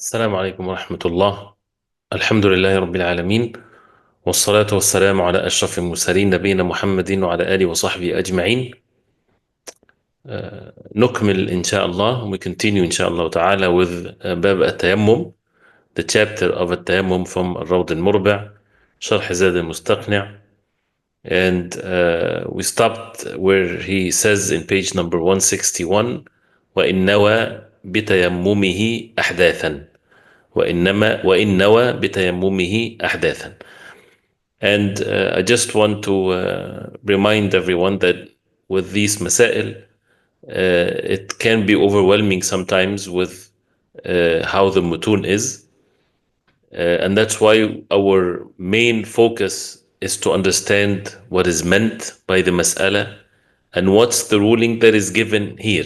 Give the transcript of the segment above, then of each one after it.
السلام عليكم ورحمة الله. الحمد لله رب العالمين، والصلاة والسلام على أشرف المرسلين نبينا محمد وعلى آله وصحبه أجمعين. نكمل إن شاء الله. We continue إن شاء الله تعالى with باب التيمم, the chapter of التيمم from الروض المربع, شرح زاد المستقنع. And we stopped where he says in page number 161 وإن نوى بتيممه أحداثا وإن نوى بتيممه أحداثا. And I just want to remind everyone that with these masail, it can be overwhelming sometimes with how the mutun is. And that's why our main focus is to understand what is meant by the mas'ala and what's the ruling that is given here.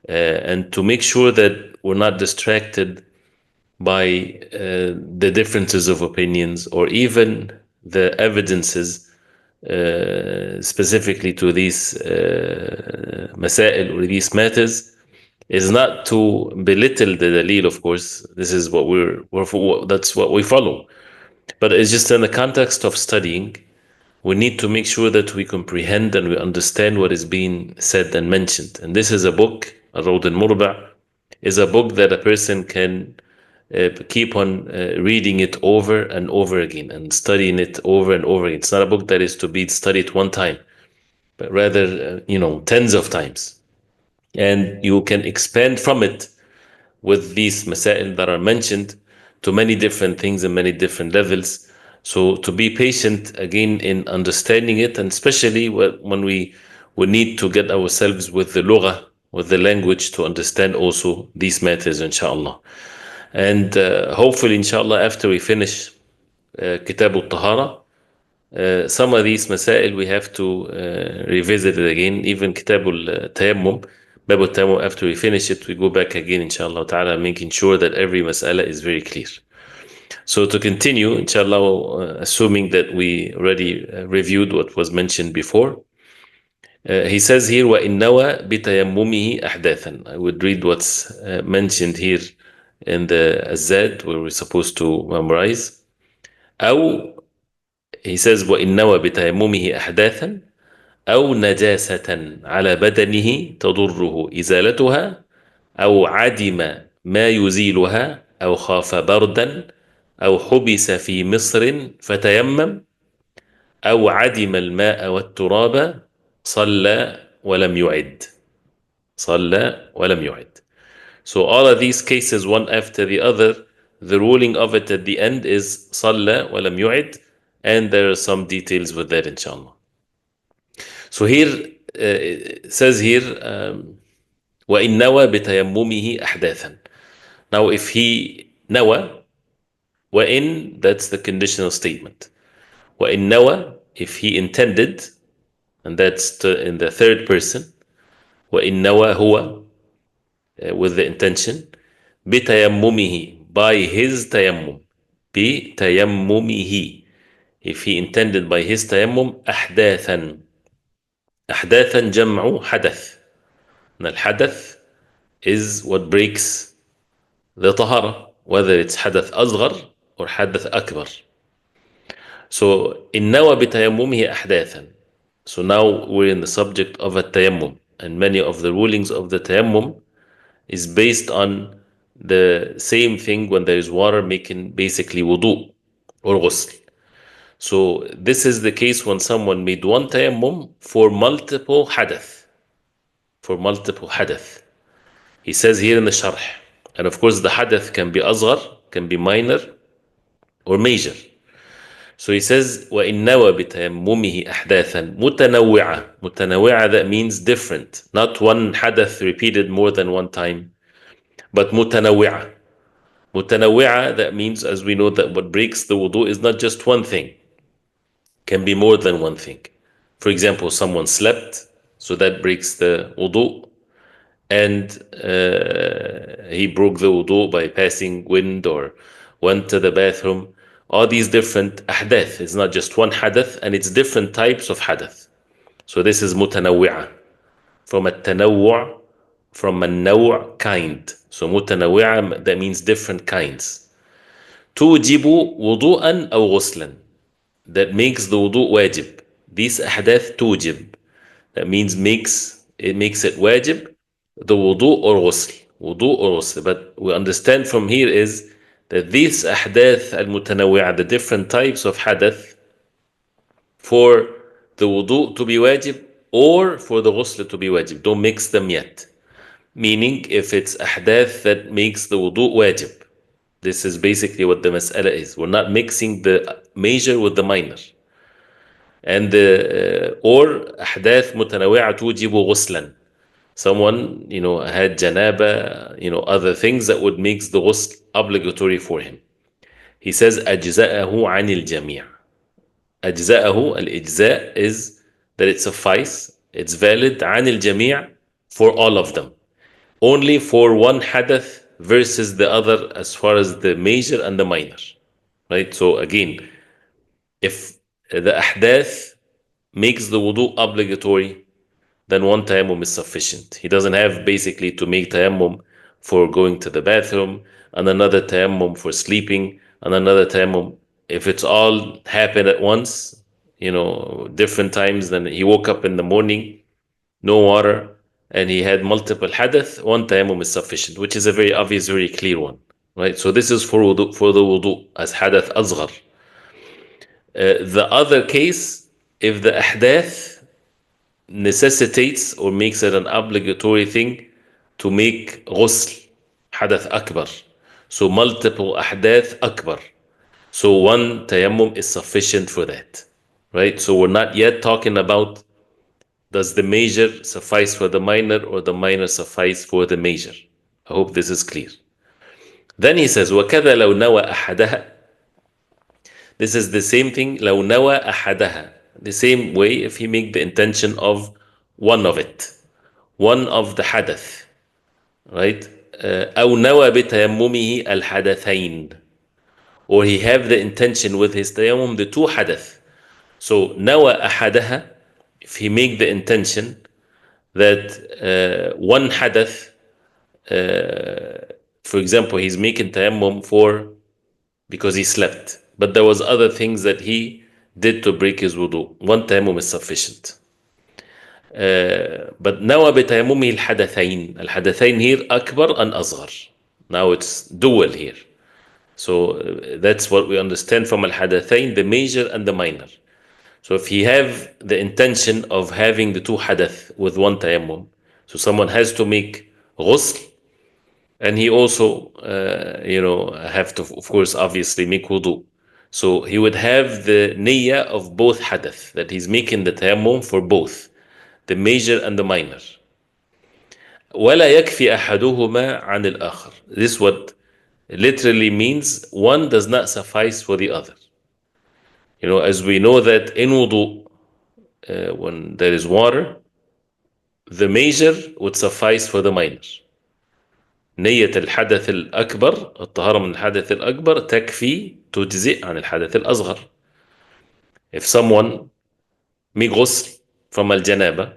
And to make sure that we're not distracted by the differences of opinions or even the evidences specifically to these masail or these matters, is not to belittle the dalil. Of course, this is what that's what we follow, but it's just in the context of studying. We need to make sure that we comprehend and we understand what is being said and mentioned. And this is a book, Al-Rawd al-Murba, is a book that a person can keep on reading it over and over again and studying it over and over again. It's not a book that is to be studied one time, but rather, tens of times. And you can expand from it with these masail that are mentioned to many different things and many different levels. So to be patient again in understanding it, and especially when we need to get ourselves with the lugha, with the language, to understand also these matters, inshallah. And hopefully, inshallah, after we finish Kitab al-Tahara, some of these masail we have to revisit it again. Even Kitab al-Tayammum, Bab al-Tayammum, after we finish it, we go back again, inshallah ta'ala, making sure that every mas'ala is very clear. So to continue, inshallah, assuming that we already reviewed what was mentioned before, he says here, وَإِنْ نَوَى بِتَيَمُّمِهِ أَحْدَاثًا. I would read what's mentioned here in the Azad, where we're supposed to memorize. أو, he says, وَإِنْ نَوَى بِتَيَمُّمِهِ أَحْدَاثًا أو نجاسة على بدنه تضره إزالتها أو عدم ما يزيلها أو خاف بردا أو حبس في مصر فتيمم أو عدم الماء والتراب صلى ولم يعد. صلى ولم يعد. So all of these cases, one after the other, the ruling of it at the end is صلى ولم يعد, and there are some details with that, inshallah. So here it says here وَإِنْ نَوَى بِتَيَمُّمِهِ أَحْدَاثًا. Now if he نوى, وَإِنْ, that's the conditional statement. وَإِنْ نَوَى, if he intended, and that's in the third person. وَإِنْ نَوَى هو, with the intention. بِتَيَمُّمِهِ, by his tayammum. بِتَيَمُّمِهِ, if he intended by his tayammum. أحداثا, أحداثا جمع حدث. And الحدث is what breaks the tahara, whether it's حدث أصغر or حدث أكبر. So إن نوى بتيممه أحداثا. So now we're in the subject of a tayammum, and many of the rulings of the tayammum is based on the same thing when there is water making basically wudu or ghusl. So this is the case when someone made one tayammum for multiple hadath. For multiple hadath. He says here in the sharh, and of course the hadath can be asghar, can be minor or major. So he says وَإِنْ نَوَى بِتَيَمُّمِهِ أَحْدَاثًا مُتَنَوِّعَةً. مُتَنَوِّعَةً, that means different, not one hadath repeated more than one time, but مُتَنَوِّعَةً. مُتَنَوِّعَةً, that means, as we know, that what breaks the wudu is not just one thing, can be more than one thing. For example, someone slept, so that breaks the wudu, and he broke the wudu by passing wind or went to the bathroom. All these different ahdath. It's not just one hadath, and it's different types of hadath. So this is mutanawwi'ah. From at-tanawwu', from النوع kind. So متنوعة, that means different kinds. توجب وضوءا أو غسلا, that makes the wudu واجب. These أحداث توجب, that means it makes it واجب, the wudu or ghusl, wudu or ghusl. But we understand from here is that these أحداث المتنوعة, the different types of حدث, for the wudu to be wajib or for the ghusl to be wajib. Don't mix them yet. Meaning, if it's ahdath that makes the wudu wajib, this is basically what the mas'ala is. We're not mixing the major with the minor. And or ahdath mutanawi'a tujibu ghuslan. Someone, had janaba, other things that would make the ghusl obligatory for him. He says, أجزأه عن الجميع. أجزأه, الإجزاء is that it suffice, it's valid, عن الجميع, for all of them. Only for one hadath versus the other as far as the major and the minor. Right? So again, if the ahdath makes the wudu obligatory, then one tayammum is sufficient. He doesn't have basically to make tayammum for going to the bathroom, and another tayammum for sleeping, and another tayammum. If it's all happened at once, different times, then he woke up in the morning, no water, and he had multiple hadath, one tayammum is sufficient, which is a very obvious, very clear one. Right? So this is for the wudu as hadath asghar. The other case, if the ahdath necessitates or makes it an obligatory thing to make ghusl, hadath akbar. So multiple ahdath akbar. So one tayammum is sufficient for that. Right? So we're not yet talking about does the major suffice for the minor or the minor suffice for the major. I hope this is clear. Then he says, وَكَذَا لَوْ نَوَى أَحَدَهَا. This is the same thing, لَوْ نَوَى أَحَدَهَا. The same way if he make the intention of one of it, one of the hadath, right? أو نوى بتيممه الحدثين, or he have the intention with his tayammum the two hadath. So نوى أحدها, if he make the intention that one hadath, for example, he's making tayammum because he slept, but there was other things that he did to break his wudu, one tayammum is sufficient. But نوى بتيممه الحدثين here أكبر and أصغر. Now it's dual here. So that's what we understand from al-hadathain, the major and the minor. So if he have the intention of having the two hadath with one tayammum, so someone has to make ghusl, and he also, have to, of course, obviously make wudu. So he would have the niyyah of both hadath, that he's making the tayammum for both, the major and the minor. وَلَا يَكْفِي أَحَدُهُمَا عَنِ الْآخَرِ. This what literally means one does not suffice for the other. As we know that in wudu, when there is water, the major would suffice for the minor. نية الحدث الأكبر, الطهارة من الحدث الأكبر تكفي تجزئ عن الحدث الأصغر. If someone make ghusl from al-janaba,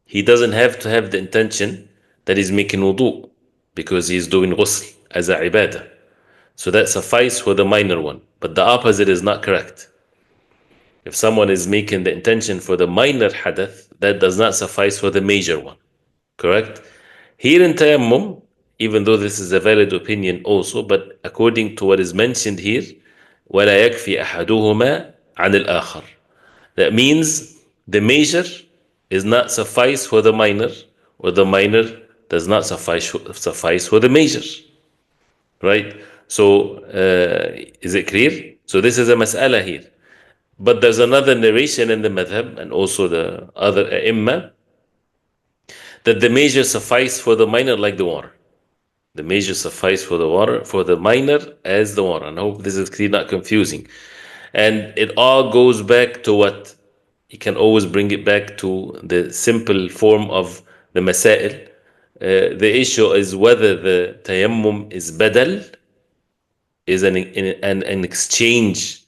he doesn't have to have the intention that he's making wudu, because he's doing ghusl as a ibadah. So that suffice for the minor one. But the opposite is not correct. If someone is making the intention for the minor hadath, that does not suffice for the major one. Correct? Here in tayammum, even though this is a valid opinion also, but according to what is mentioned here, وَلَا يَكْفِي أَحَدُهُمَا عَنِ الْآخَرِ. That means the major is not suffice for the minor, or the minor does not suffice for the major. Right? So, is it clear? So this is a mas'ala here. But there's another narration in the madhab and also the other ai that the major suffice for the minor like the water. The major suffice for the water, for the minor as the water. And I hope this is clear, not confusing. And it all goes back to what? You can always bring it back to the simple form of the masail. The issue is whether the tayammum is badal, is an exchange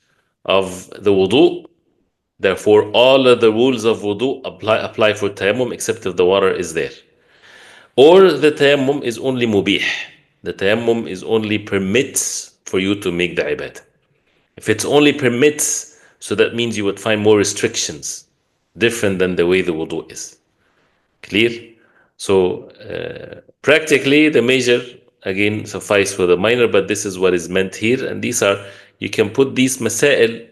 of the wudu. Therefore, all of the rules of wudu apply for tayammum except if the water is there. or the tayammum is only mubih. The tayammum is only permits for you to make the ibadah. If it's only permits, so that means you would find more restrictions, different than the way the wudu is. Clear? So practically the major again suffice for the minor, but this is what is meant here. And these are, you can put these masail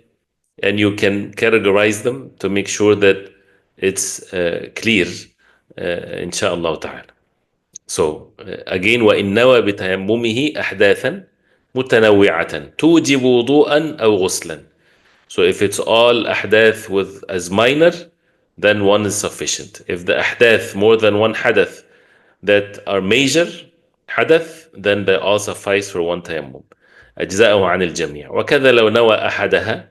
and you can categorize them to make sure that it's clear, inshallah ta'ala. So again, وإن نوى بتيممه أحداثا متنوعة توجب وضوءا أو غسلا. So if it's all ahdath with as minor, then one is sufficient. If the ahdath more than one hadath that are major hadath, then they all suffice for one tayammum. أجزاءه عن الجميع. وكذا لو نوى أحدها.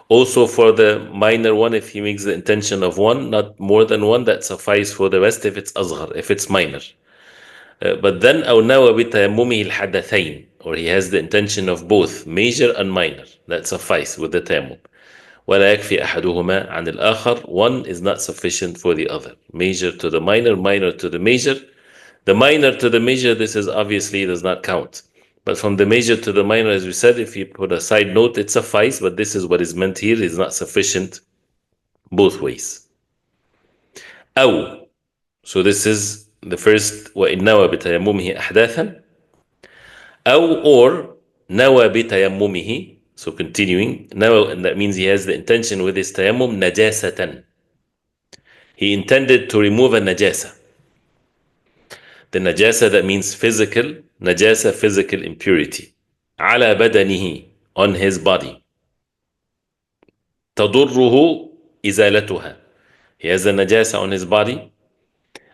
Also for the minor one, if he makes the intention of one, not more than one, that suffice for the rest if it's azghar, if it's minor. But then أو نوى بتيممه الحدثين, or he has the intention of both major and minor, that suffice with the tayammum. ولا يكفي أحدهما عن الآخر. One is not sufficient for the other. Major to the minor, minor to the major. The minor to the major, this is obviously does not count. But from the major to the minor, as we said, if you put a side note, it suffice. But this is what is meant here, is not sufficient both ways. أو, so this is the first, وإن نوى بتيممه أحداثا. أو, or نوى بتيممه. So continuing, now that means he has the intention with his tayammum najasatan. He intended to remove a najasa. The najasa, that means physical najasa, physical impurity. على بدنه, on his body. تضره إزالتها. He has a najasa on his body,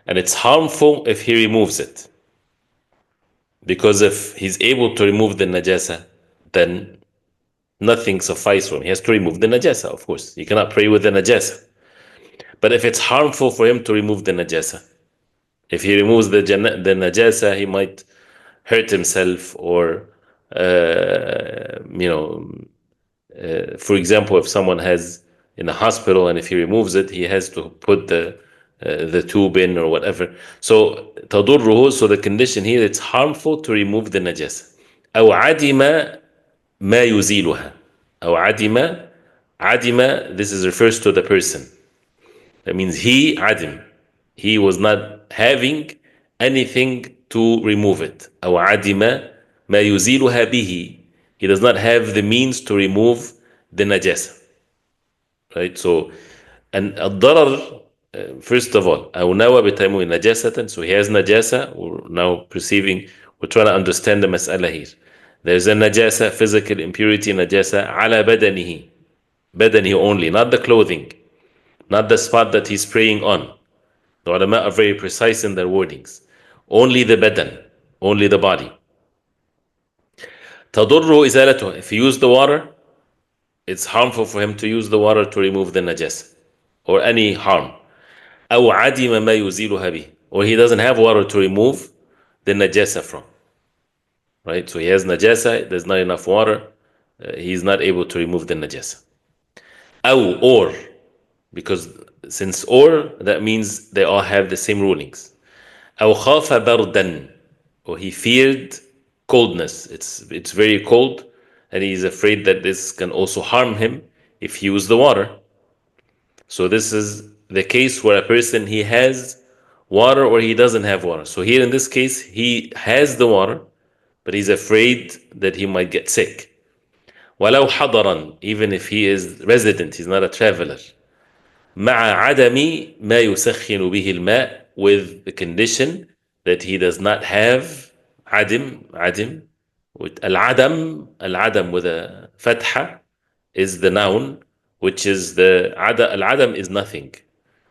and it's harmful if he removes it. Because if he's able to remove the najasa, then nothing suffices for him. He has to remove the najasa, of course. You cannot pray with the najasa. But if it's harmful for him to remove the najasa, if he removes the najasa, he might hurt himself, or, for example, if someone has in a hospital and if he removes it, he has to put the tube in or whatever. So تضره, so the condition here, it's harmful to remove the najasa. أو عدم ما يزيلها. أو عدم, this is refers to the person. That means he was not having anything to remove it. أو عدم ما يزيلها به. He does not have the means to remove the najasa. Right? So, and الضرر, first of all, أو نوى بتيمم نجاسة. So he has najasa. We're now perceiving, we're trying to understand the mas'ala here. There's a najasa, physical impurity najasa, على بدنه. بدنه only, not the clothing, not the spot that he's praying on. The ulama are very precise in their wordings. Only the badan, only the body. تضره إزالته. If he used the water, it's harmful for him to use the water to remove the najasa or any harm. أو عدم ما يزيلها به. Or he doesn't have water to remove the najasa from. Right? So he has najasa, there's not enough water, he's not able to remove the najasa. أو, or, because since or, that means they all have the same rulings. أو خاف بردا, or he feared coldness. It's very cold, and he's afraid that this can also harm him if he uses the water. So this is the case where a person, he has water or he doesn't have water. So here in this case, he has the water, but he's afraid that he might get sick. ولو حضرا, even if he is resident, he's not a traveler. مع عدم ما يسخن به الماء, with the condition that he does not have عدم with العدم with a فتحة is the noun, which is the العدم is nothing.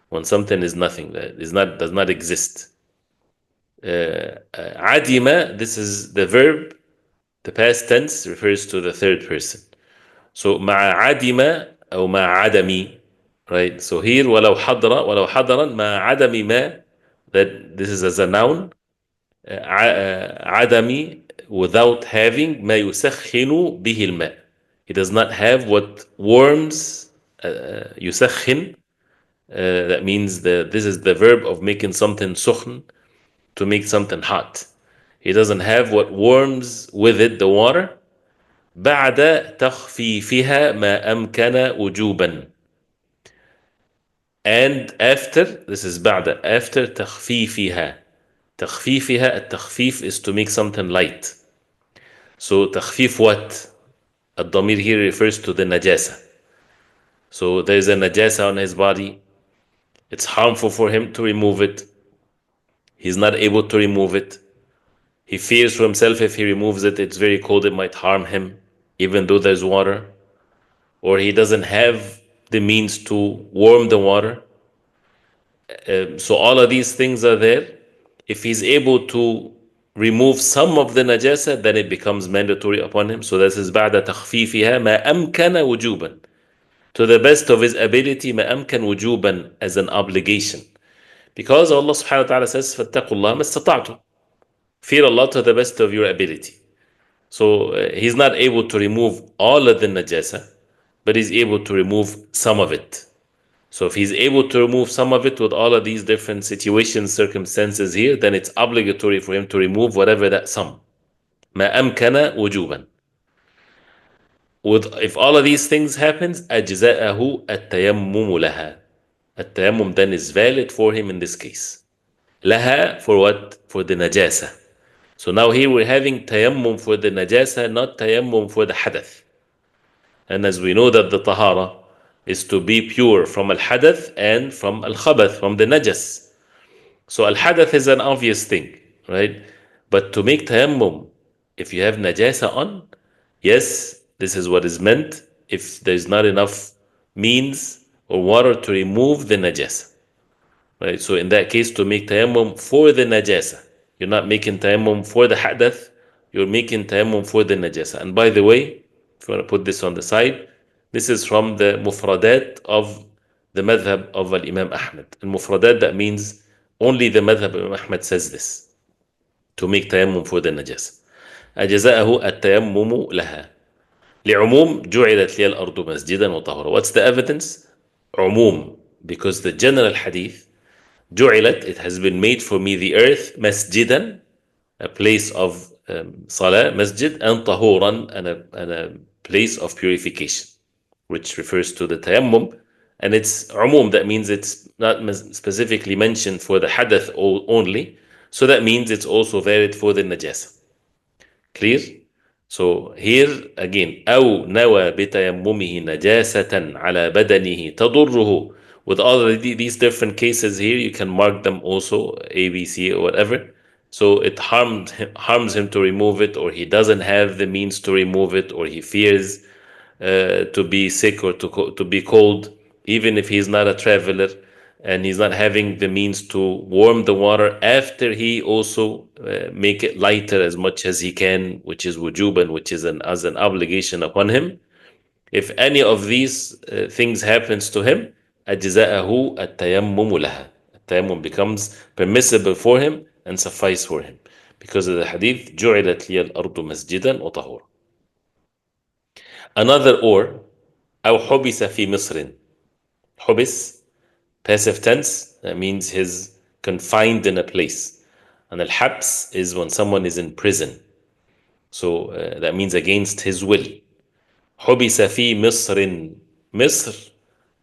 When something is nothing, that does not exist. عدم, this is the verb, the past tense refers to the third person. So مع عدم أو مع عدمي, right? So here ولو حضرا مع عدم ما, that this is as a noun. عدمي, without having ما يسخن به الماء. He does not have what warms, يسخن. That means this is the verb of making something سخن. to make something hot. He doesn't have what warms with it the water. بعد تخفيفها ما أمكن وجوبا. And after, this is بعد, after تخفيفها. تخفيفها, التخفيف is to make something light. So تخفيف what? الضمير here refers to the najasa. So there's a najasa on his body. It's harmful for him to remove it. He's not able to remove it. He fears for himself if he removes it, it's very cold, it might harm him, even though there's water. Or he doesn't have the means to warm the water. So all of these things are there. If he's able to remove some of the najasa, then it becomes mandatory upon him. So this is بعد تخفيفها ما أمكن وجوبا. To the best of his ability, ما أمكن وجوبا, as an obligation. Because Allah subhanahu wa ta'ala says, فَاتَّقُوا اللَّهَ مَا اسْتَطَعْتُمْ. Fear Allah to the best of your ability. So he's not able to remove all of the najasa, but he's able to remove some of it. So if he's able to remove some of it with all of these different situations, circumstances here, then it's obligatory for him to remove whatever that some. ما أمكن وجوبا. If all of these things happens, أجزاءه التيمم لها. التيمم then is valid for him in this case. لها for what? For the najasa. So now here we're having tayammum for the najasa, not tayammum for the hadath. And as we know that the tahara is to be pure from al-hadath and from al-khabath, from the najas. So al-hadath is an obvious thing, right? But to make tayammum, if you have najasa on, yes, this is what is meant if there's not enough means or water to remove the najasa. Right? So in that case, to make tayammum for the najasa. You're not making tayammum for the hadath, you're making tayammum for the najasa. And by the way, if you want to put this on the side, this is from the mufradat of the madhab of Imam Ahmed. And mufradat, that means only the madhab of Imam Ahmed says this, to make tayammum for the najasa. أجزاءه التيمم لها. لعموم جعلت لي الأرض مسجدا وطهورا. What's the evidence? عموم, because the general hadith, جعلت, it has been made for me the earth, مسجدا, a place of salah, masjid, and tahuran, and a place of purification, which refers to the tayammum. And it's umum, that means it's not specifically mentioned for the hadath only. So that means it's also valid for the najasa. Clear? So here again, أو نوى بتيممه نجاسة على بدنه تضره. With all of these different cases here, you can mark them also A, B, C, or whatever. So it harms him to remove it, or he doesn't have the means to remove it, or he fears to be sick or to be cold, even if he's not a traveler and he's not having the means to warm the water after he also make it lighter as much as he can, which is wujuban, which is as an obligation upon him. If any of these things happens to him, أجزاءه التيمم لها. التيمم becomes permissible for him and suffice for him because of the hadith جعلت لي الأرض مسجدا وطهورا. Another or أو حبس في مصر. حبس, passive tense, that means he's confined in a place. And al-habs is when someone is in prison. So that means against his will. حبس في مصر. مصر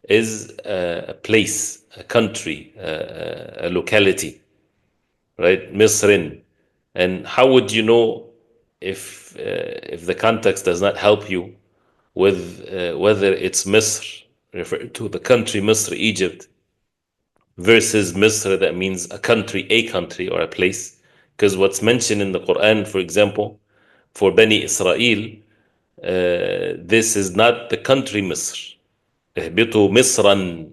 is a place, a country, a locality, right? مصر. And how would you know if the context does not help you with whether it's Misr, referred to the country Misr, Egypt, versus Misr, that means a country or a place? Because what's mentioned in the Quran, for example, for Bani Israel, this is not the country Misr. اهبطوا مصرا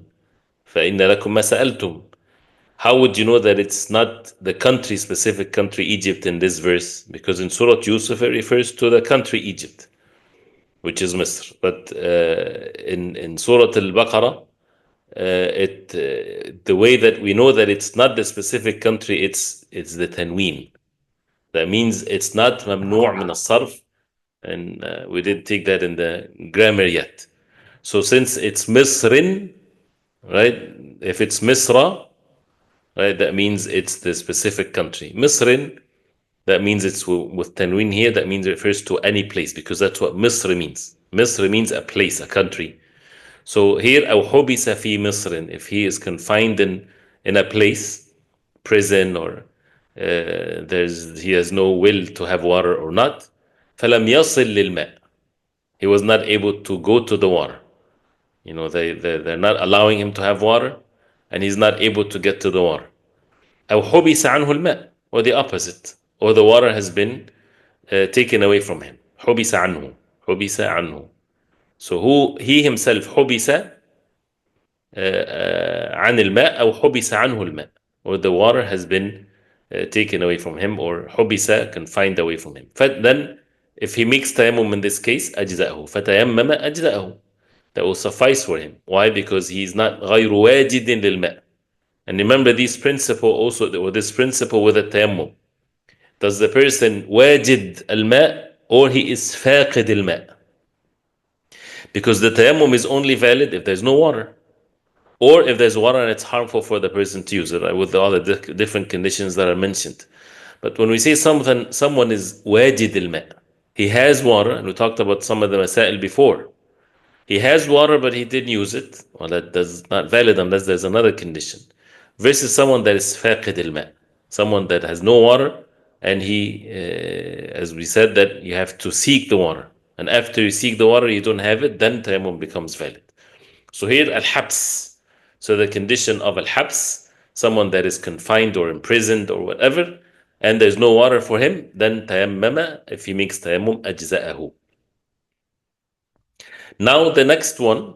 فإن لكم ما سألتم. How would you know that it's not the country, specific country Egypt in this verse? Because in Surah Yusuf it refers to the country Egypt, which is Misr. But in Surah Al-Baqarah, the way that we know that it's not the specific country, it's the tanween. That means it's not mamnu' min as-sarf, and we didn't take that in the grammar yet. So since it's Misrin, right? If it's Misra, right? That means it's the specific country. Misrin, that means it's with tanween here, that means it refers to any place, because that's what Misr means. Misr means a place, a country. So here, أو حبس في مصر, if he is confined in a place, prison, or he has no will to have water or not, فلم يصل للماء. He was not able to go to the water. You know, they're not allowing him to have water, and he's not able to get to the water. أو حبس عنه الماء, or the opposite, or the water has been taken away from him. حبس عنه, حبس عنه. So he himself حبس عن الماء أو حبس عنه الماء, or the water has been taken away from him, or حبس confined away from him. Then if he makes tayammum in this case, أجزأه, فتيمم أجزأه, that will suffice for him. Why? Because he is not غير واجد للماء. And remember this principle also, or this principle with the tayammum. Does the person واجد الماء, or he is فاقد الماء? Because the tayammum is only valid if there's no water, or if there's water and it's harmful for the person to use it, right, with all the different conditions that are mentioned. But when we say someone is واجد الماء, he has water, and we talked about some of the masail before. He has water, but he didn't use it. Well, that does not valid unless there's another condition. Versus someone that is فاقد الماء, someone that has no water, and he, as we said, that you have to seek the water. And after you seek the water, you don't have it, then tayammum becomes valid. So here, al-habs. So the condition of al-habs, someone that is confined or imprisoned or whatever, and there's no water for him, then tayammama, if he makes tayammum, ajza'ahu. Now the next one,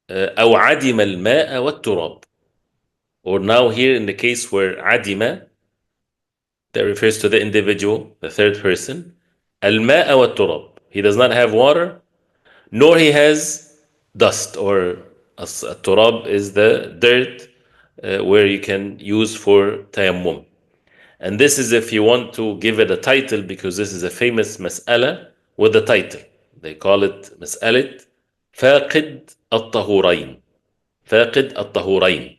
أو عدم الماء والتراب. Or now here in the case where عدم, that refers to the individual, the third person, الماء والتراب. He does not have water, nor he has dust, or التراب is the dirt where you can use for tayammum. And this is if you want to give it a title, because this is a famous mas'ala with a title. They call it مسألة فاقد الطهورين. فاقد الطهورين.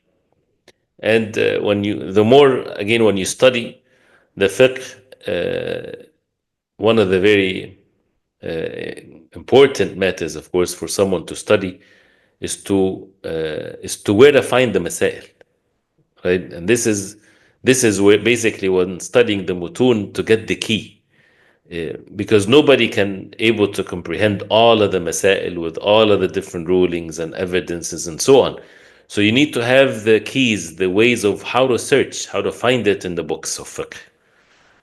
And when you study the fiqh, one of the very important matters, of course, for someone to study is to where to find the masail, right? And this is where basically when studying the mutun to get the key, because nobody can able to comprehend all of the masail with all of the different rulings and evidences and so on. So you need to have the keys, the ways of how to search, how to find it in the books of fiqh.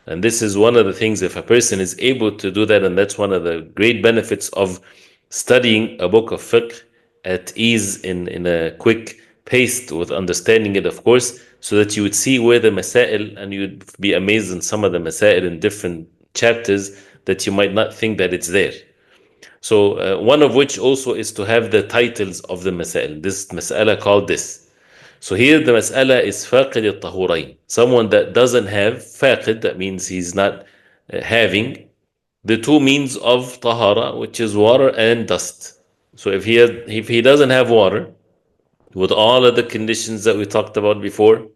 And this is one of the things, if a person is able to do that, and that's one of the great benefits of studying a book of fiqh at ease, in a quick pace, with understanding it, of course, so that you would see where the masail, and you'd be amazed in some of the masail in different chapters that you might not think that it's there. So one of which also is to have the titles of the masail. This mas'ala called this. So here the mas'ala is faqid al-tahurain. Someone that doesn't have faqid, that means he's not having the two means of tahara, which is water and dust. So if he doesn't have water, with all of the conditions that we talked about before,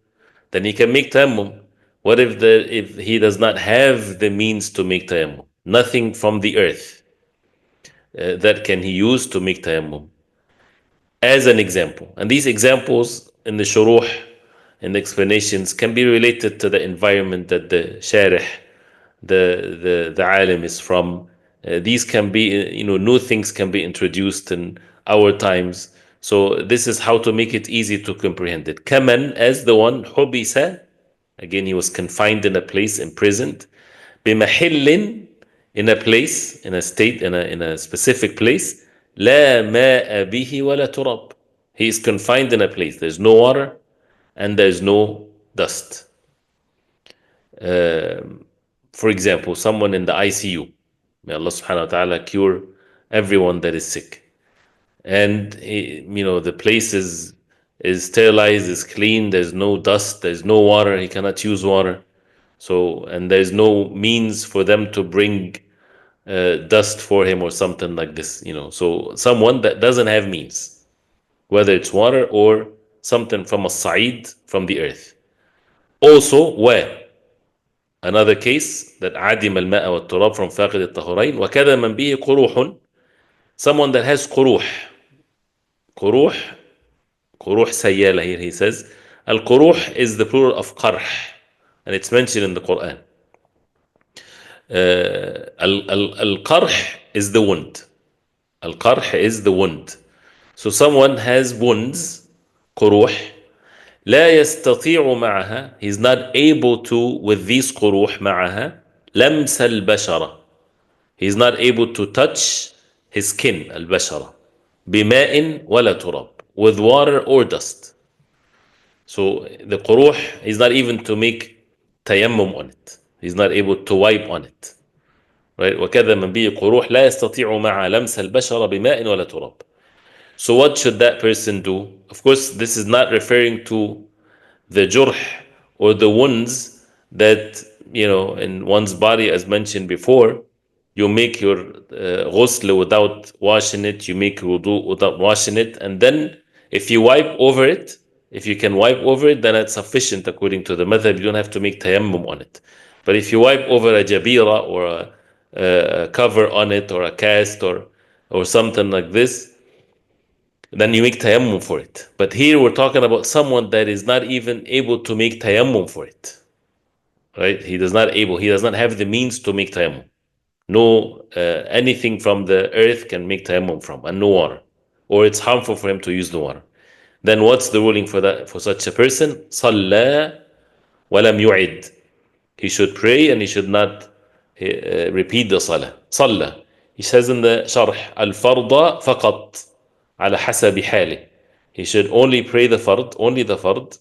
then he can make tayammum. What if he does not have the means to make tayammum? Nothing from the earth that can he use to make tayammum. As an example, and these examples in the shuruh and the explanations can be related to the environment that the sharih, the alim is from. These can be, new things can be introduced in our times. So this is how to make it easy to comprehend it. Kaman, as the one, hubisa, again he was confined in a place, imprisoned. بمحل, in a place, in a state, in a specific place. لا ماء به ولا تراب. He is confined in a place. There's no water and there's no dust. For example, someone in the ICU. May Allah subhanahu wa ta'ala cure everyone that is sick. And the place is sterilized, is clean, there's no dust, there's no water, he cannot use water. So, and there's no means for them to bring dust for him or something like this, So someone that doesn't have means, whether it's water or something from الصعيد, from the earth. Also, another case that عدم الماء والتراب, from فاقد الطهورين. وكذا من به قروح, someone that has قروح سيالة. Here he says القروح is the plural of قرح, and it's mentioned in the Quran. القرح is the wound. القرح is the wound. So someone has wounds, قروح, لا يستطيع معها, he's not able to, with these قروح معها, لمس البشرة, he's not able to touch his skin, البشرة, بماء ولا تراب, with water or dust. So the قروح, he's not even to make tayammum on it, he's not able to wipe on it, right? وكذا من به قروح لا يستطيع مع لمس البشرة بماء ولا تراب. So what should that person do? Of course, this is not referring to the jurh, or the wounds that, in one's body, as mentioned before. You make your ghusl without washing it, you make wudu without washing it, and then if you wipe over it, if you can wipe over it, then it's sufficient according to the madhab. You don't have to make tayammum on it. But if you wipe over a jabira, or a cover on it, or a cast, or something like this, then you make tayammum for it. But here we're talking about someone that is not even able to make tayammum for it, right? He does not have the means to make tayammum. No, anything from the earth can make tayammum from, and no water, or it's harmful for him to use the water. Then what's the ruling for such a person? صلى ولم يعد. He should pray and he should not repeat the salah. صلى. He says in the sharh, الفرض فقط على حسب حاله. He should only pray the fard,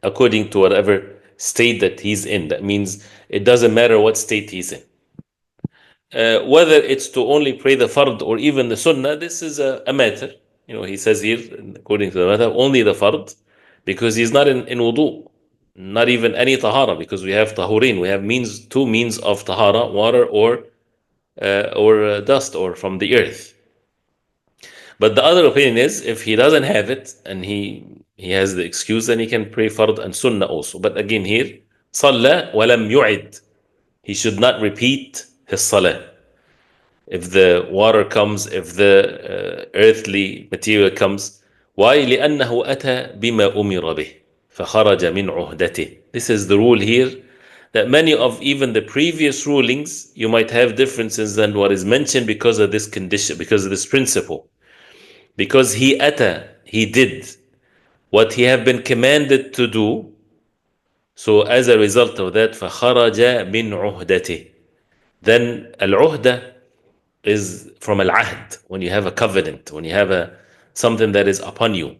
according to whatever state that he's in. That means it doesn't matter what state he's in. Whether it's to only pray the fard or even the sunnah, this is a matter. He says here, according to the matter, only the fard, because he's not in wudu, not even any tahara, because we have tahurin, we have two means of tahara, water or dust, or from the earth. But the other opinion is, if he doesn't have it and he has the excuse, then he can pray fard and sunnah also. But again here, صلى ولم يعد. He should not repeat his salah. If the water comes, if the earthly material comes. Why? لأنه أتى بما أمر به فخرج من عهدته. This is the rule here, that many of even the previous rulings, you might have differences than what is mentioned because of this condition, because of this principle. Because he did what he have been commanded to do. So as a result of that, فخرج من عهدته. Then al-uhda is from al-ahd, when you have a covenant, when you have something that is upon you.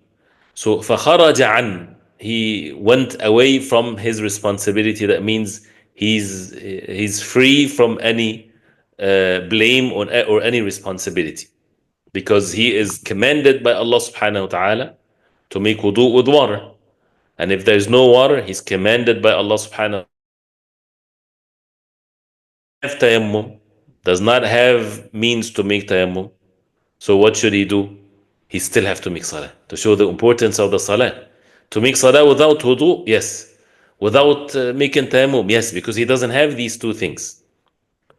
So فخرج عن, he went away from his responsibility. That means he's free from any blame or any responsibility, because he is commanded by Allah subhanahu wa ta'ala to make wudu with water. And if there's no water, he's commanded by Allah subhanahu wa ta'ala to have tayammum, does not have means to make tayammum. So what should he do? He still have to make salah, to show the importance of the salah. To make salah without wudu, yes. Without making tayammum, yes, because he doesn't have these two things.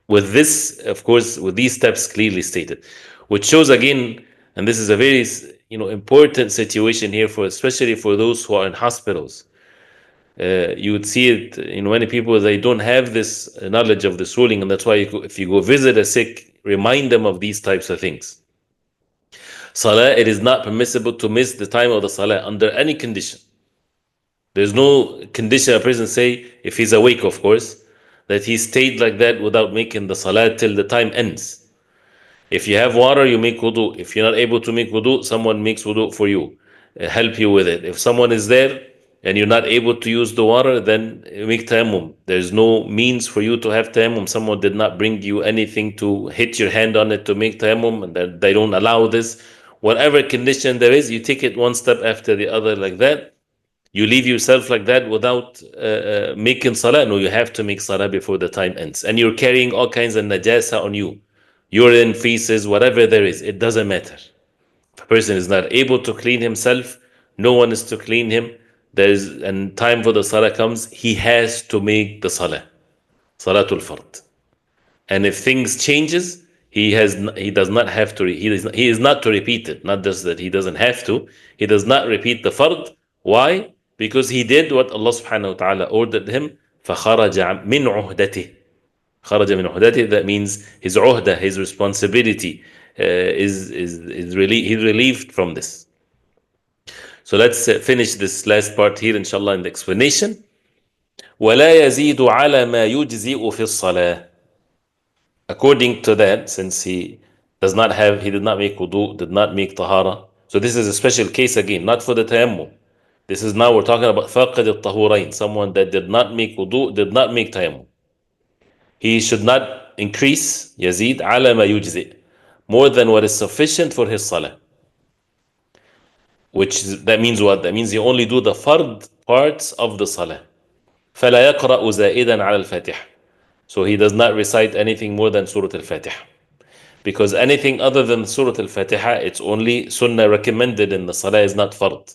With this, of course, with these steps clearly stated, which shows again, and this is a very important situation here, especially for those who are in hospitals. You would see it in many people, they don't have this knowledge of this ruling, and that's why if you go visit a sick, remind them of these types of things. Salah, it is not permissible to miss the time of the salah under any condition. There's no condition a person say, if he's awake, of course, that he stayed like that without making the salah till the time ends. If you have water, you make wudu. If you're not able to make wudu, someone makes wudu for you, help you with it. If someone is there and you're not able to use the water, then make tayammum. There's no means for you to have tayammum. Someone did not bring you anything to hit your hand on it to make tayammum, and they don't allow this. Whatever condition there is, you take it one step after the other like that. You leave yourself like that without making salah. No, you have to make salah before the time ends. And you're carrying all kinds of najasa on you. Urine, feces, whatever there is, it doesn't matter. If a person is not able to clean himself, no one is to clean him, and time for the salah comes, he has to make the salah, salatul fard. And if things changes, he does not have to he is not to repeat it. Not just that he doesn't have to, he does not repeat the fard. Why? Because he did what Allah subhanahu wa ta'ala ordered him. فخرج من عهدته. خرج من عهدته, that means his عهدة, his responsibility he's relieved from this. So let's finish this last part here inshallah in the explanation. ولا يزيد على ما يجزئ في الصلاة. According to that, since he did not make wudu, did not make tahara. So this is a special case again, not for the tayammum. This is now we're talking about faqid al-tahurain, someone that did not make wudu, did not make tayammum. He should not increase, yazid, ala ma yujzi, more than what is sufficient for his salah. That means what? That means he only do the fard parts of the salah. فَلَا يَقْرَأُ زَائِدًا عَلَى الْفَاتِحَ. So he does not recite anything more than Surah Al-Fatiha. Because anything other than Surah Al-Fatiha, it's only sunnah recommended and the salah is not fard.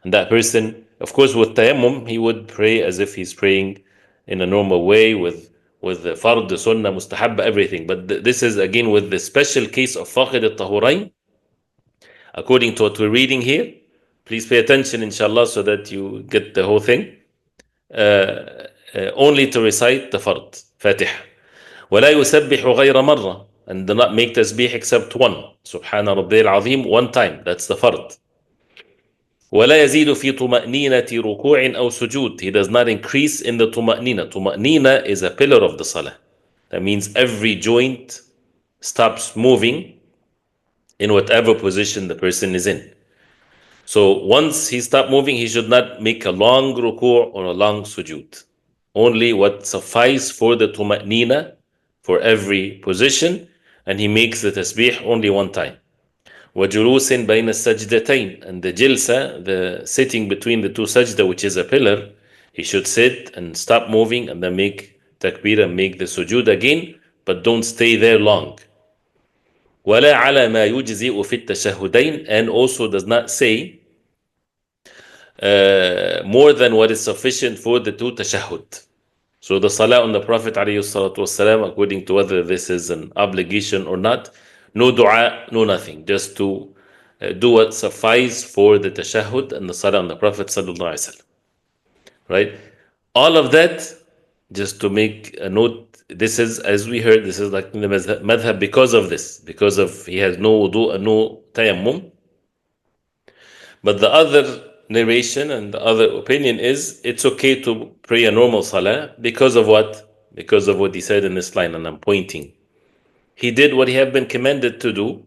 And that person, of course, with tayammum, he would pray as if he's praying in a normal way with the fard, the sunnah, mustahab, everything. But this is again with the special case of faqid al-tahurain. According to what we're reading here, please pay attention, inshallah, so that you get the whole thing. Only to recite the fard, Fatiha. ولا يسبح غير مرة, and do not make tasbih except one. Subhana Rabbil Azim, one time. That's the fard. ولا يزيد في طمأنينة ركوع أو سجود. He does not increase in the طمأنينة. طمأنينة is a pillar of the salah. That means every joint stops moving in whatever position the person is in. So once he stopped moving, he should not make a long ruku' or a long sujood. Only what suffice for the tuma'nina for every position, and he makes the tasbih only one time. وَجُلُوسٍ بَيْنَ السَّجْدَتَيْن, and the jilsa, the sitting between the two sajda, which is a pillar, he should sit and stop moving and then make takbir and make the sujood again, but don't stay there long. وَلَا عَلَى مَا يُجْزِئُ فِي التَّشَهُدَيْن, and also does not say more than what is sufficient for the two tashahhud. So the salah on the Prophet ﷺ, according to whether this is an obligation or not, no dua, no nothing, just to do what suffice for the tashahhud and the salah on the Prophet ﷺ. Right? All of that, just to make a note, this is, as we heard, this is like in the madhab because of this, because of he has no wudu and no tayammum. But the other narration and the other opinion is it's okay to pray a normal salah because of what? Because of what he said in this line, and I'm pointing. He did what he had been commanded to do,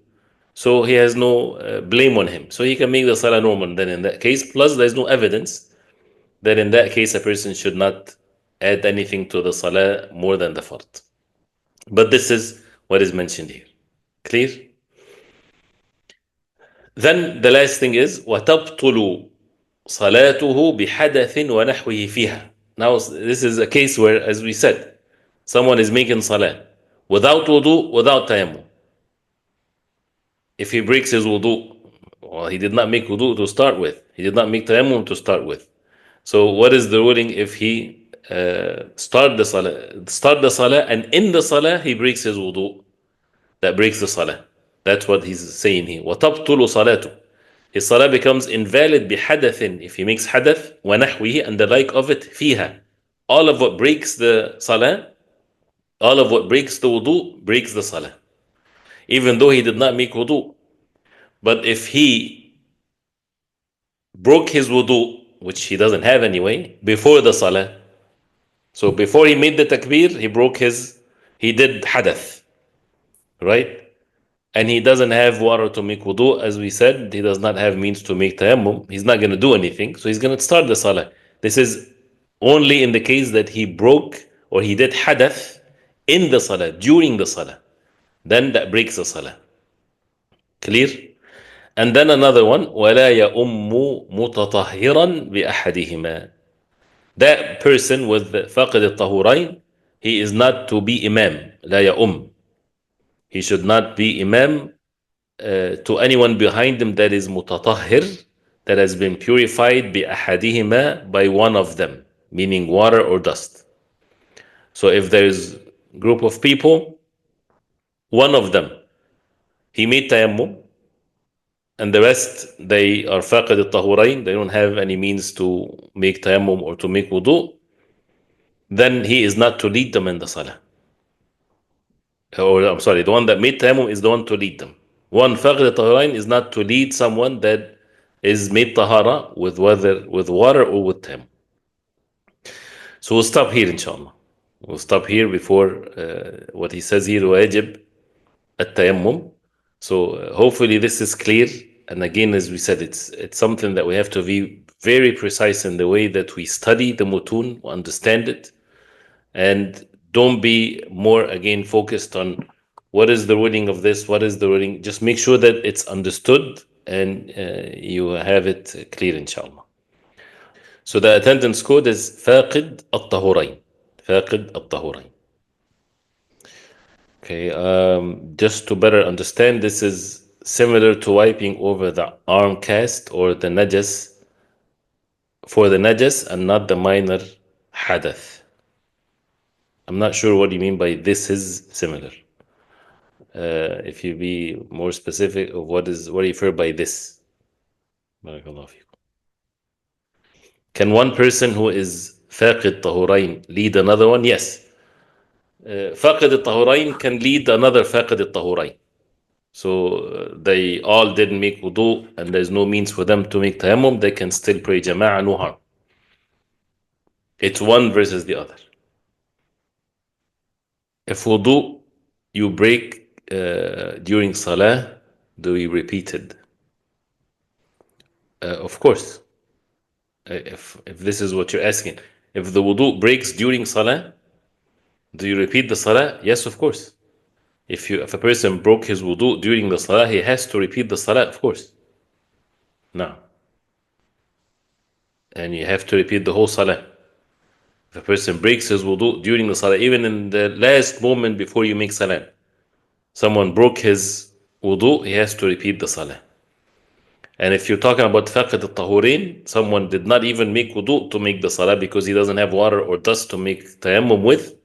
so he has no blame on him. So he can make the salah normal then in that case. Plus, there's no evidence that in that case a person should not add anything to the salah more than the fard. But this is what is mentioned here. Clear? Then the last thing is وَتَبْطُلُ صَلَاتُهُ بِحَدَثٍ وَنَحْوِهِ فِيهَا. Now this is a case where, as we said, someone is making salah without wudu, without tayammum. If he breaks his wudu, well, he did not make wudu to start with. He did not make tayammum to start with. So what is the ruling if he start the salah and in the salah he breaks his wudu? That breaks the salah. That's what he's saying here. وَتَبْطُلُ صَلَاتُ. His salah becomes invalid بِحَدَثٍ, if he makes hadath, وَنَحْوِهِ, and the like of it, فِيهَا. All of what breaks the salah, all of what breaks the wudu, breaks the salah. Even though he did not make wudu. But if he broke his wudu, which he doesn't have anyway, before the salah, so before he made the takbir, he did hadath, right? And he doesn't have water to make wudu, as we said, he does not have means to make tayammum, he's not going to do anything, so he's going to start the salah. This is only in the case that he broke or he did hadath in the salah, during the salah. Then that breaks the salah. Clear? And then another one, وَلَا يَأُمُّ مُتَطَهِّرًا بِأَحَدِهِمَا. That person with the faqid al-tahurain, he is not to be imam, لا يَأُمُّ. He should not be imam to anyone behind him that is mutatahhir, that has been purified بأحدهما by one of them, meaning water or dust. So if there's a group of people, one of them, he made tayammum, and the rest, they are فاقد الطهورين, they don't have any means to make tayammum or to make wudu, then he is not to lead them in the salah. Or I'm sorry, the one that made tayammum is the one to lead them. One فاقد الطهورين is not to lead someone that is made tahara with whether with water or with tayammum. So we'll stop here, inshallah. We'll stop here before what he says here, واجب التيمم. So hopefully this is clear. And again, as we said, it's something that we have to be very precise in the way that we study the mutun, understand it, and don't be more again focused on what is the ruling of this, what is the ruling. Just make sure that it's understood and you have it clear, inshallah. So the attendance code is فاقد الطهورين. فاقد الطهورين. Okay, just to better understand, this is similar to wiping over the arm cast or the najas for the najas and not the minor hadath. I'm not sure what you mean by this is similar. If you be more specific of what you refer by this. Barakallahu feekum. Can one person who is فاقد طهورين lead another one? Yes. فاقد الطهورين can lead another فاقد الطهورين. So they all didn't make wudu and there's no means for them to make tayammum, they can still pray jama'ah, no harm. It's one versus the other. If wudu you break during salah, do we repeat it? Of course. If this is what you're asking, if the wudu breaks during salah, do you repeat the salah? Yes, of course. If a person broke his wudu during the salah, he has to repeat the salah, of course. No. And you have to repeat the whole salah. If a person breaks his wudu during the salah, even in the last moment before you make salah, someone broke his wudu, he has to repeat the salah. And if you're talking about faqid al-tahurin, someone did not even make wudu to make the salah because he doesn't have water or dust to make tayammum with,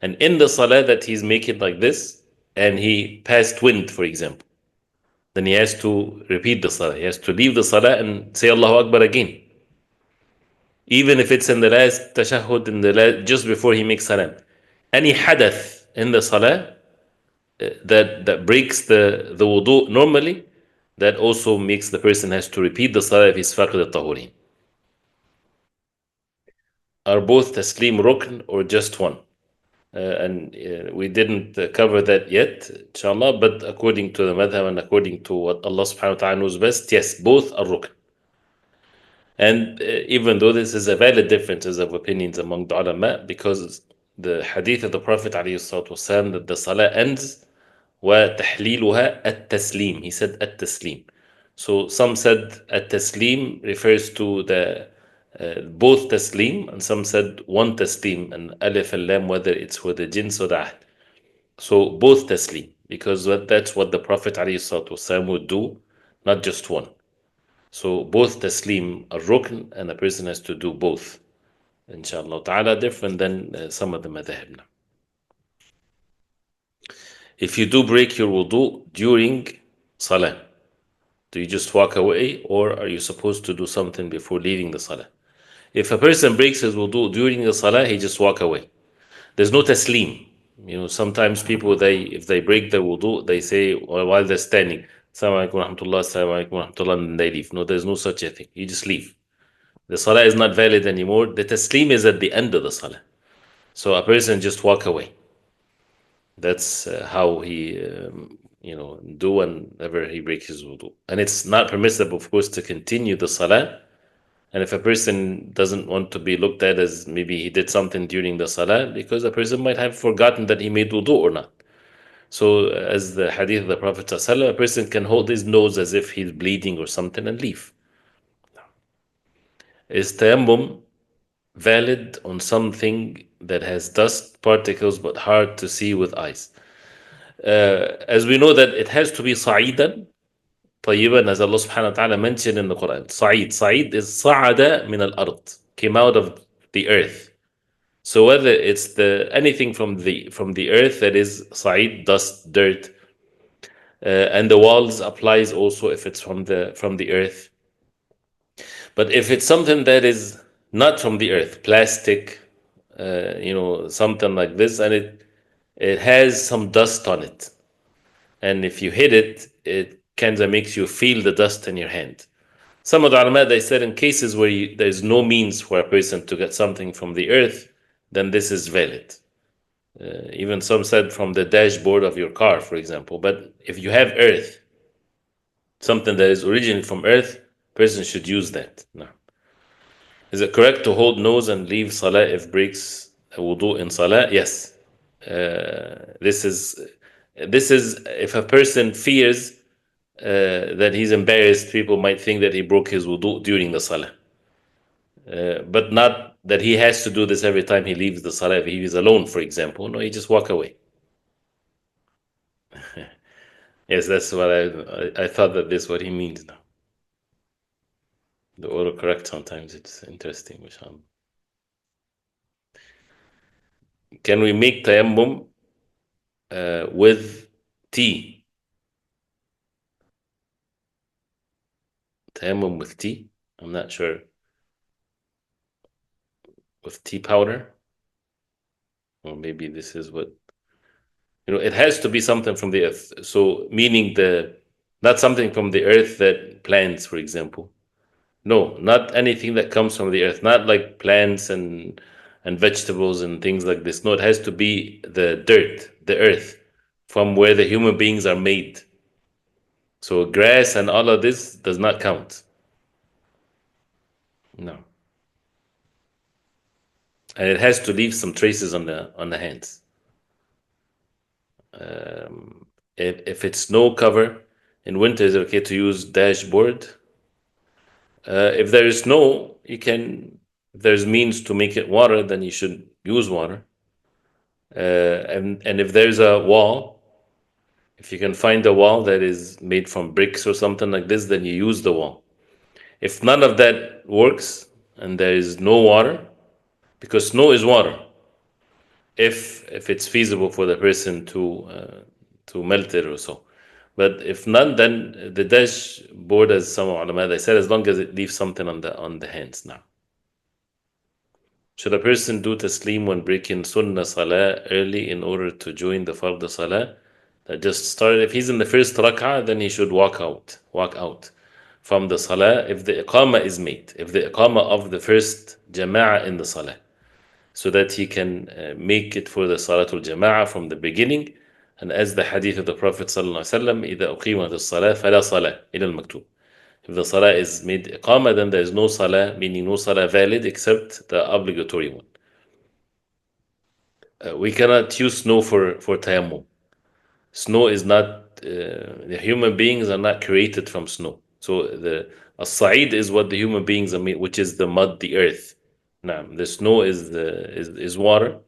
and in the salah that he's making like this, and he passed wind, for example, then he has to repeat the salah. He has to leave the salah and say Allahu Akbar again. Even if it's in the last tashahhud, just before he makes salam. Any hadath in the salah that breaks the wudu normally, that also makes the person has to repeat the salah if he's faqid al-tahurin. Are both taslim rukn or just one? And we didn't cover that yet, inshallah, but according to the madhab and according to what Allah subhanahu wa ta'ala knows best, yes, both are rukn. And even though this is a valid differences of opinions among the ulama, because the hadith of the Prophet ﷺ that the salah ends وَتَحْلِيلُهَا التَّسْلِيم. He said التَّسْلِيم. So some said التَّسْلِيم refers to the both taslim, and some said one taslim, and alif and lam, whether it's for the jins or the ahd. So both taslim, because that's what the Prophet ﷺ would do, not just one. So both taslim are rukn, and a person has to do both. Inshallah ta'ala, different than some of the madhahib. If you do break your wudu during salah, do you just walk away, or are you supposed to do something before leaving the salah? If a person breaks his wudu during the salah, he just walk away. There's no taslim. Sometimes people, if they break their wudu, they say while they're standing, Assalamu alaikum wa rahmatullah, Assalamu alaikum wa rahmatullah, and they leave. No, there's no such a thing. You just leave. The salah is not valid anymore. The taslim is at the end of the salah. So a person just walk away. That's how he, do whenever he breaks his wudu. And it's not permissible, of course, to continue the salah. And if a person doesn't want to be looked at as maybe he did something during the salah, because a person might have forgotten that he made wudu or not. So as the hadith of the Prophet ﷺ, a person can hold his nose as if he's bleeding or something and leave. Is tayammum valid on something that has dust particles but hard to see with eyes? As we know that it has to be sa'idan, طيبا, as Allah subhanahu wa ta'ala mentioned in the Quran. Sa'id is sa'ada min al-ard, came out of the earth. So whether it's the anything from the earth, that is sa'id, dust, dirt, and the walls applies also if it's from the earth. But if it's something that is not from the earth, plastic, something like this, and it has some dust on it, and if you hit it, it kind of makes you feel the dust in your hand. Some of the ulama, they said in cases where there's no means for a person to get something from the earth, then this is valid. Even some said from the dashboard of your car, for example. But if you have earth, something that is originally from earth, person should use that. No. Is it correct to hold nose and leave salah if breaks wudu in salah? Yes. This is if a person fears that he's embarrassed, people might think that he broke his wudu during the salah. But not that he has to do this every time he leaves the salah. If he is alone, for example, no, he just walk away. Yes, that's what I thought that this is what he means now. The autocorrect sometimes it's interesting. Can we make tayammum with tea? Tayammum with tea? I'm not sure. With tea powder? Or maybe this is what it has to be something from the earth. So meaning not something from the earth that plants, for example. No, not anything that comes from the earth. Not like plants and vegetables and things like this. No, it has to be the dirt, the earth, from where the human beings are made. So grass and all of this does not count. No. And it has to leave some traces on the hands. If it's snow cover in winter, is it okay to use dashboard? If there is snow, if there's means to make it water, then you should use water. And if there's a wall, if you can find a wall that is made from bricks or something like this, then you use the wall. If none of that works and there is no water, because snow is water, if it's feasible for the person to melt it or so. But if none, then the dashboard, as some ulama they said, as long as it leaves something on the hands now. Should a person do taslim when breaking sunnah salah early in order to join the fard salah that just started? If he's in the first rak'ah, then he should walk out from the salah if the iqamah is made, if the iqamah of the first jama'ah in the salah, so that he can make it for the salatul jama'ah from the beginning. And as the hadith of the Prophet ﷺ, إِذَا أُقِيمَتِ الصَّلَاةِ فَلَا صَلَاةَ إِلَى الْمَكْتُوبِ. If the salah is made iqamah, then there is no salah, meaning no salah valid except the obligatory one. We cannot use snow for tayammum. Snow is not, the human beings are not created from snow. So the as-sa'id is what the human beings are made, which is the mud, the earth. Now, the snow is water,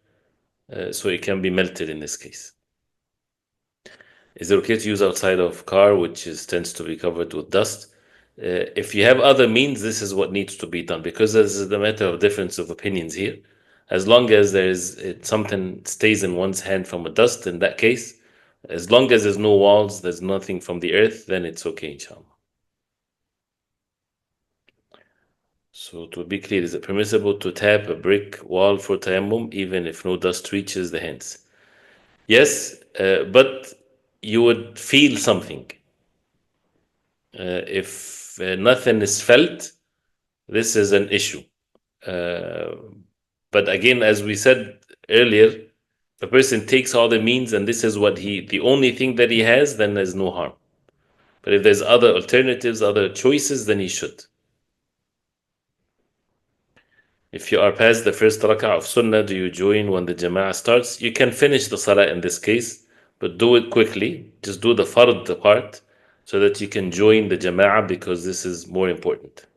so it can be melted in this case. Is it okay to use outside of car, which tends to be covered with dust? If you have other means, this is what needs to be done, because this is the matter of difference of opinions here. As long as something stays in one's hand from a dust, in that case, as long as there's no walls, there's nothing from the earth, then it's okay, inshallah. So to be clear, is it permissible to tap a brick wall for tayammum even if no dust reaches the hands? Yes, but you would feel something. If nothing is felt, this is an issue. But again, as we said earlier, the person takes all the means and this is the only thing that he has, then there's no harm. But if there's other alternatives, other choices, then he should. If you are past the first rak'ah of sunnah, do you join when the jama'ah starts? You can finish the salah in this case, but do it quickly. Just do the fard part so that you can join the jama'ah, because this is more important.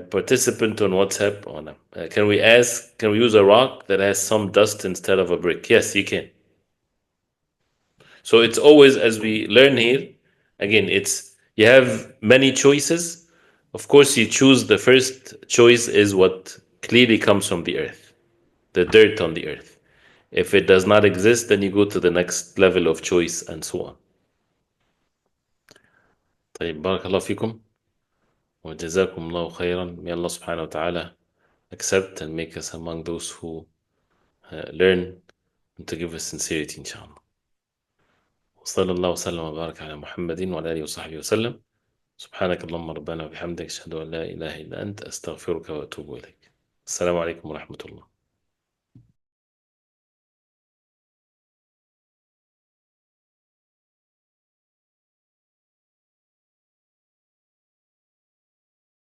Participant on WhatsApp. Oh, no. Can we use a rock that has some dust instead of a brick? Yes, you can. So it's always, as we learn here, Again, it's you have many choices. Of course, you choose the first choice is what clearly comes from the earth, the dirt on the earth. If it does not exist, then you go to the next level of choice and so on. طيب بارك الله فيكم وجزاكم الله خيرا. May Allah subhanahu wa ta'ala accept and make us among those who learn and to give us sincerity inshallah. وصلى الله وسلم وبارك على محمد وعلى آله وصحبه وسلم. سبحانك اللهم ربنا وبحمدك أشهد أن لا إله إلا أنت أستغفرك وأتوب إليك. السلام عليكم ورحمة الله.